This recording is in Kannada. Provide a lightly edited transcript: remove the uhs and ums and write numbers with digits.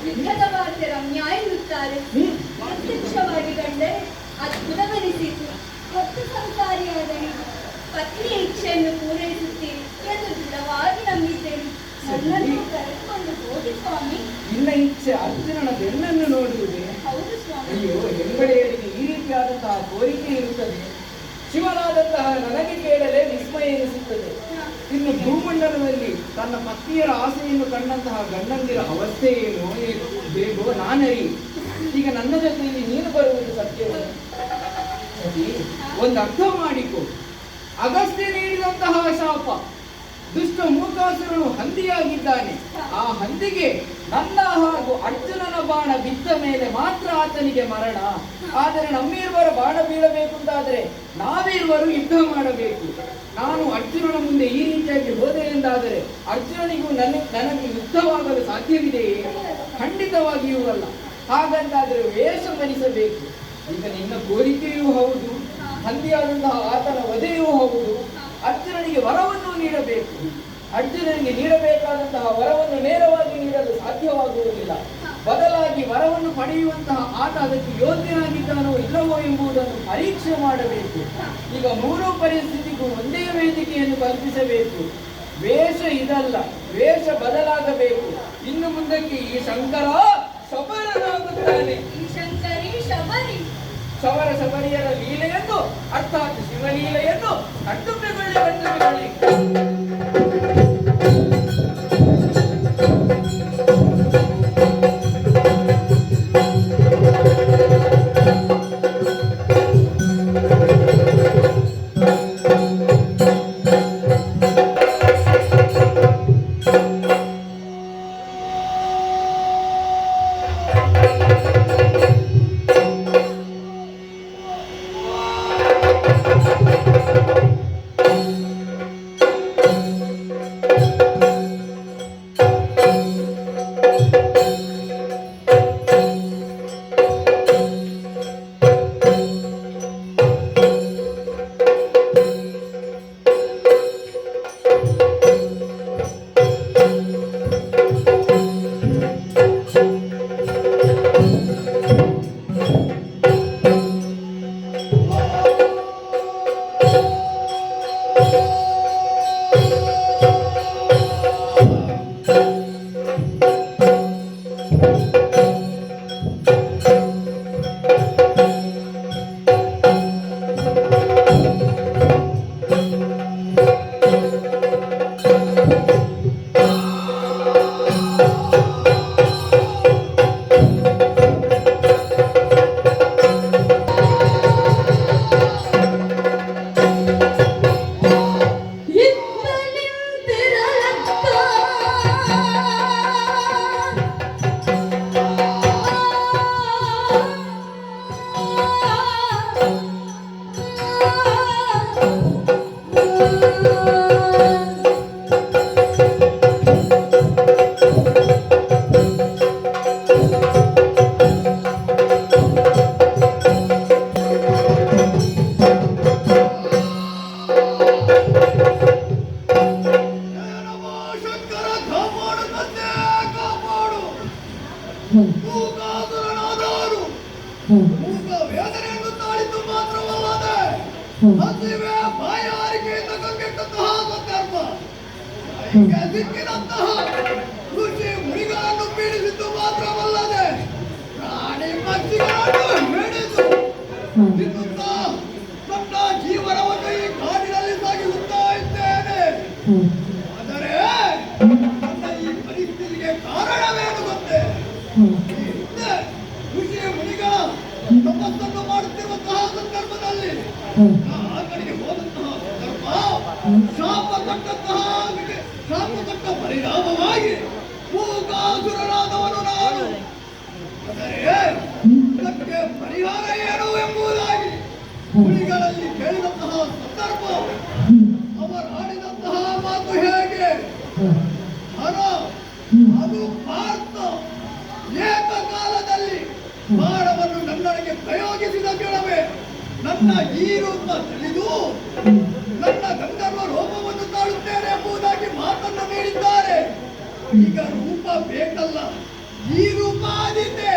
ಯುದ್ಧದ ವಾರ್ತೆ ರಮ್ಯ ಎನ್ನುತ್ತಾರೆ. ಪ್ರತ್ಯಕ್ಷವಾಗಿ ಕಂಡರೆ ಅದ್ಭುತವೆನಿಸಿತು. ಹೊತ್ತು ಸಂಸಾರಿಯಾದ ನೀವು ಪತ್ನಿಯ ಇಚ್ಛೆಯನ್ನು ಪೂರೈಸುತ್ತೀರಿ ಎಂದು ದೃಢವಾಗಿ ನಂಬಿದ್ದೇನೆ. ನನ್ನನ್ನು ಕರೆದುಕೊಂಡು ಹೋಗಿ ಸ್ವಾಮಿ. ನಿನ್ನ ಇಚ್ಛೆ ಅರ್ಜುನನ ಬೆನ್ನನ್ನು ನೋಡುವುದೇ? ಹೌದು ಸ್ವಾಮಿ. ಅಯ್ಯೋ, ಹೆಂಗಳೆಯರಿಗೆ ಈ ರೀತಿಯಾದಂತಹ ಕೋರಿಕೆ ಇರುತ್ತದೆ. ಶಿವನಾದಂತಹ ನನಗೆ ಕೇಳಲೇ ವಿಸ್ಮಯ ಎನಿಸುತ್ತದೆ. ಇನ್ನು ಭೂಮಂಡಲದಲ್ಲಿ ತನ್ನ ಪತ್ನಿಯರ ಆಸೆಯನ್ನು ಕಂಡಂತಹ ಗಂಡಂದಿರ ಅವಸ್ಥೆ ಏನು ಬೇಗೋ ನಾನರಿ. ಈಗ ನನ್ನ ಜೊತೆಯಲ್ಲಿ ನೀನು ಬರುವುದು ಸತ್ಯವೇ? ಒಂದು ಅರ್ಥ ಮಾಡಿಕೊ. ಅಗಸ್ತ್ಯ ನೀಡಿದಂತಹ ಶಾಪ, ದುಷ್ಟ ಮೂಕಾಸುರನು ಹಂದಿಯಾಗಿದ್ದಾನೆ. ಆ ಹಂದಿಗೆ ನನ್ನ ಹಾಗೂ ಅರ್ಜುನನ ಬಾಣ ಬಿದ್ದ ಮೇಲೆ ಮಾತ್ರ ಆತನಿಗೆ ಮರಣ. ಆದರೆ ನಮ್ಮಿರುವರ ಬಾಣ ಬೀಳಬೇಕು ಅಂತಾದರೆ ನಾವಿರುವರು ಯುದ್ಧ ಮಾಡಬೇಕು. ನಾನು ಅರ್ಜುನನ ಮುಂದೆ ಈ ರೀತಿಯಾಗಿ ಹೋದೆ ಎಂದಾದರೆ ಅರ್ಜುನನಿಗೂ ನನಗೆ ಯುದ್ಧವಾಗಲು ಸಾಧ್ಯವಿದೆಯೇ? ಖಂಡಿತವಾಗಿಯೂ ಅಲ್ಲ. ಹಾಗಂತಾದರೆ ವೇಷ ಧರಿಸಬೇಕು. ಈಗ ನಿನ್ನ ಕೋರಿಕೆಯೂ ಹೌದು, ಹಂದಿಯಾದಂತಹ ಆತನ ವಧೆಯೂ ಹೌದು. ಅರ್ಜುನನಿಗೆ ವರವನ್ನು ನೀಡಬೇಕು. ಅರ್ಜುನನಿಗೆ ನೀಡಬೇಕಾದಂತಹ ವರವನ್ನು ನೇರವಾಗಿ ನೀಡಲು ಸಾಧ್ಯವಾಗುವುದಿಲ್ಲ. ಬದಲಾಗಿ ವರವನ್ನು ಪಡೆಯುವಂತಹ ಆತ ಅದಕ್ಕೆ ಯೋಗ್ಯನಾಗಿದ್ದಾನೋ ಇಲ್ಲವೋ ಎಂಬುದನ್ನು ಪರೀಕ್ಷೆ ಮಾಡಬೇಕು. ಈಗ ಮೂರೂ ಪರಿಸ್ಥಿತಿಗೂ ಒಂದೇ ವೇದಿಕೆಯನ್ನು ಕಲ್ಪಿಸಬೇಕು. ವೇಷ ಇದಲ್ಲ, ವೇಷ ಬದಲಾಗಬೇಕು. ಇನ್ನು ಮುಂದಕ್ಕೆ ಈ ಶಂಕರ ಶಬರನಾಗುತ್ತಾನೆ. ಶಬರ ಶಬರಿಯರ ಲೀಲೆಯನ್ನು, ಅರ್ಥಾತ್ ಶಿವಲೀಲೆಯನ್ನು ಕಣ್ಣುಮೆಗೊಳ್ಳಿ. ಮೂಕಾಸುರನಾದವನು ಮೂಕ ವೇದನೆಯನ್ನು ತಾಳಿದ್ದು ಮಾತ್ರವಲ್ಲದೆ ಹಸಿವೆ ಬಾಯಾರಿಕೆಯಿಂದ ಕಂಗೆಟ್ಟಂತಹ ಸಂದರ್ಭ ಕೈಗೆ ಸಿಕ್ಕಿದಂತಹ ಋಷಿ ಮುನಿಗಳನ್ನು ಪೀಡಿಸಿದ್ದು ಮಾತ್ರವಲ್ಲದೆ ಪ್ರಾಣಿ ಪಕ್ಷಿಗಳನ್ನು ಹಿಡಿದು ತಿನ್ನುತ್ತಾ ನನ್ನ ಜೀವನವನ್ನು ಈ ಕಾಡಿನಲ್ಲಿ ಸಾಗಿಸುತ್ತಾ ಇದ್ದೇನೆ. ಆದರೆ ನನ್ನ ಈ ಪರಿಸ್ಥಿತಿಗೆ ಕಾರಣವೇನು ಗೊತ್ತೇ? ಈ ಹಿಂದೆ ಋಷಿ ಮುನಿಗಳ ತಪಸ್ಸನ್ನು ಮಾಡುತ್ತಿರುವಂತಹ ಸಂದರ್ಭದಲ್ಲಿ ಆ ಕಡೆಗೆ ಹೋದಂತಹ ಸಂದರ್ಭ ಶಾಪ ಕೊಟ್ಟ ಪರಿಣಾಮವಾಗಿ ಮೂಕಾಸುರನಾದವನು ನಾನು. ಆದರೆ ಇದಕ್ಕೆ ಪರಿಹಾರ ಏನು ಎಂಬುದಾಗಿ ಮುನಿಗಳಲ್ಲಿ ಕೇಳಿದಂತಹ ಸಂದರ್ಭ ಅವರಾಡಿದಂತಹ ಮಾತು ಹೇಗೆ? ಹರ ಅದು ಪಾರ್ಥ ಏಕಕಾಲದಲ್ಲಿ ಬಾಣವನ್ನು ನನ್ನೊಳಗೆ ಪ್ರಯೋಗಿಸಿದ ಕ್ಷಣವೇ ನನ್ನ ಈ ರೂಪ ತಿಳಿದು ನನ್ನ ಗಂಧರ್ವ ರೋಮವನ್ನು ತಾಳುತ್ತೇನೆ ಎಂಬುದಾಗಿ ಮಾತನ್ನು ನೀಡಿದ್ದಾರೆ. ಈಗ ರೂಪ ಬೇಕಲ್ಲ, ಈ ರೂಪ ಆದಿತೆ